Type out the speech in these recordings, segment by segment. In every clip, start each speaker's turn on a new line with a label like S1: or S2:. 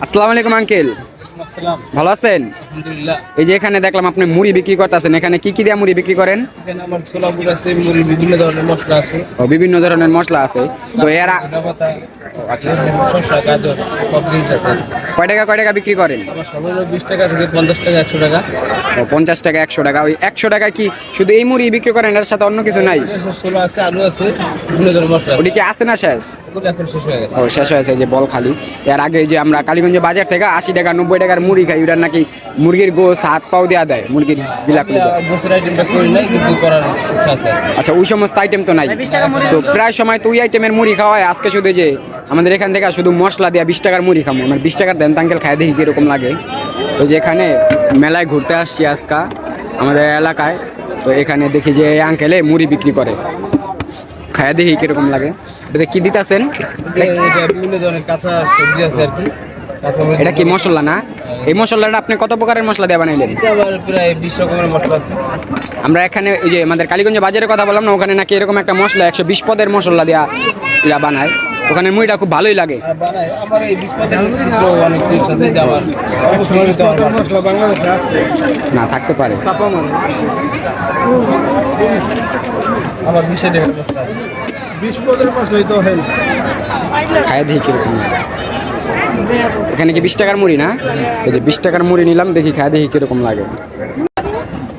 S1: আসসালামু আলাইকুম আঙ্কেল।
S2: আসসালাম।
S1: ভালো আছেন?
S2: আলহামদুলিল্লাহ।
S1: এই যে এখানে দেখলাম আপনি মুড়ি বিক্রি করতেছেন, এখানে কি কি দিয়ে মুড়ি বিক্রি করেন?
S2: এখানে আমার ছোলা বুট আছে, মুড়ি, বিভিন্ন ধরনের মশলা আছে।
S1: ও, বিভিন্ন ধরনের মশলা আছে। তো
S2: ধনিয়া পাতা,
S1: আচ্ছা,
S2: শসা, গাজর, সব জিনিস আছে।
S1: কয় টাকা বিক্রি করেন?
S2: আমার সর্বনিম্ন 20 টাকা থেকে 50 টাকা, 100 টাকা।
S1: ও, 50 টাকা, 100 টাকা। ওই 100 টাকা কি শুধু এই মুড়ি বিক্রি করেন, এর সাথে অন্য কিছু নাই?
S2: ছোলা আছে, আলু আছে, বিভিন্ন ধরনের মশলা আছে।
S1: ওটি কি আছে না শেষ?
S2: ওগুলো এখন শেষ হয়ে গেছে।
S1: ও, শেষ হয়েছে। যে বল খালি এর আগে যে আমরা কালীগঞ্জ বাজার থেকে 80 টাকা 90 টাকার মুড়ি খাই, ওটার নাকি মুরগির গোস হাত পাও দেওয়া যায়, মুরগির বিলাকুলি।
S2: গোসের আইটেমটা করি নাই, কিন্তু করার ইচ্ছা আছে।
S1: আচ্ছা, ওই সমস্ত আইটেম তো নাই। তো প্রায় সময় তো ওই আইটেমের মুড়ি খাওয়া হয়। আজকে শুধু যে আমাদের এখান থেকে শুধু মশলা দিয়ে 20 টাকার মুড়ি খাবো, মানে 20 টাকার দেন আঙ্কেল, খাই দেখি কীরকম লাগে। তো যে এখানে মেলায় ঘুরতে আসছি আজকা আমাদের এলাকায়, তো এখানে দেখি যে আঙ্কেলে মুড়ি বিক্রি করে, খায়া দেখি কিরকম লাগে। এটাতে কি দিতেছেন?
S2: এটা বিভিন্ন ধরনের কাঁচা সবজি আছে আর কি।
S1: এটা কি মশলা না? এই মশলাটা আপনি কত প্রকারের মশলা দিয়ে বানাইলেন?
S2: এটা আমার প্রায় 20 রকমের মশলা আছে।
S1: আমরা এখানে এই যে আমাদের কালীগঞ্জ বাজারের কথা বললাম না, ওখানে নাকি এরকম একটা মশলা 120 পদের মশলা দেওয়া এরা বানায়। ওখানে মুড়িটা খুব ভালোই লাগে।
S2: আমার এই 20 পদের ভিতরে অনেক টেস্ট আছে, যে আমার মশলা বাংলাদেশে আছে
S1: না, থাকতে পারে।
S2: আমার 20 টাকার মশলা আছে। 20 পদের মশলাই তো হয় না।
S1: খায় দেখি কিরকম লাগে। এখানে কি 20 টাকার মুড়ি না? এই যে 20 টাকার মুড়ি নিলাম, দেখি খায় দেখি কিরকম লাগে।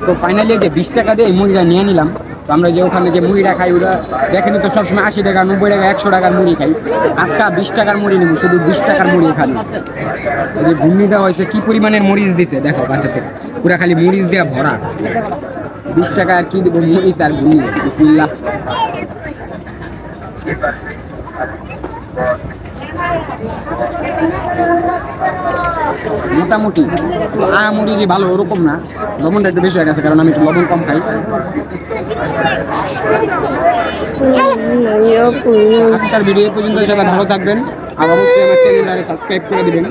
S1: তো ফাইনালি যে 20 টাকা দিয়ে এই মুড়িটা নিয়ে নিলাম। তো আমরা যে ওখানে যে মুড়িটা খাই, ওটা দেখেন তো সবসময় 80 টাকা 90 টাকা 100 টাকার মুড়ি খাই। আজকে 20 টাকার মুড়ি নিব, শুধু 20 টাকার মুড়ি খালি। এই যে ঘুগনি দেওয়া হয়েছে, কি পরিমাণের মরিচ দিছে দেখো কাছে থেকে, পুরা খালি মরিচ দেওয়া ভরা। 20 টাকা আর কি দেবো, মরিচ আর ঘুগনি। বিসমিল্লাহ। মোটামুটি মুড়ি যে ভালো ওরকম না, লবণটা একটু বেশি হয়ে গেছে, কারণ আমি একটু লবণ কম খাই। আজকের ভিডিও পর্যন্ত সবাই ভালো থাকবেন, আর অবশ্যই আমার চ্যানেলটাকে সাবস্ক্রাইব করে দিবেন।